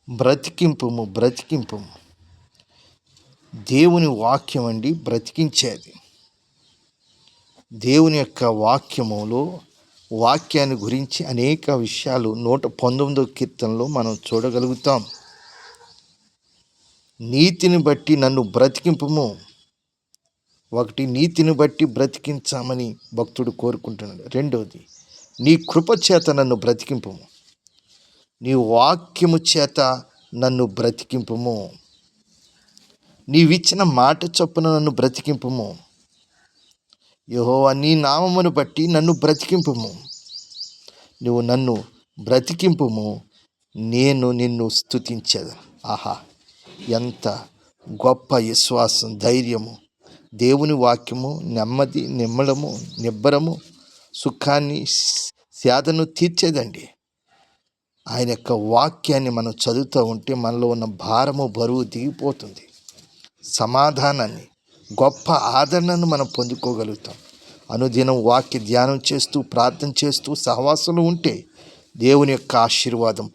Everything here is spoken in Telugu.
బ్రతికింపుము, బ్రతికింపుము. దేవుని వాక్యం అండి బ్రతికించేది. దేవుని యొక్క వాక్యములో వాక్యాన్ని గురించి అనేక విషయాలు 119వ కీర్తనలో మనం చూడగలుగుతాం. నీతిని బట్టి నన్ను బ్రతికింపుము. ఒకటి, నీతిని బట్టి బ్రతికించామని భక్తుడు కోరుకుంటున్నాడు. రెండవది, నీ కృప చేత నన్ను బ్రతికింపుము, నీ వాక్యము చేత నన్ను బ్రతికింపుము, నీవిచ్చిన మాట చొప్పున నన్ను బ్రతికింపుము. యెహోవా, నీ నామమును బట్టి నన్ను బ్రతికింపుము. నువ్వు నన్ను బ్రతికింపుము, నేను నిన్ను స్తుతించేదను. ఆహా, ఎంత గొప్ప విశ్వాసం, ధైర్యము! దేవుని వాక్యము నెమ్మది, నిమ్మలము, నిబ్బరము, సుఖాన్ని, సేదను తీర్చేదండి. ఆయన యొక్క వాక్యాన్ని మనం చదువుతూ ఉంటే మనలో ఉన్న భారము, బరువు దిగిపోతుంది. సమాధానాన్ని, గొప్ప ఆదరణను మనం పొందుకోగలుగుతాం. అనుదినం వాక్య ధ్యానం చేస్తూ, ప్రార్థన చేస్తూ, సహవాసంలో ఉంటే దేవుని యొక్క ఆశీర్వాదం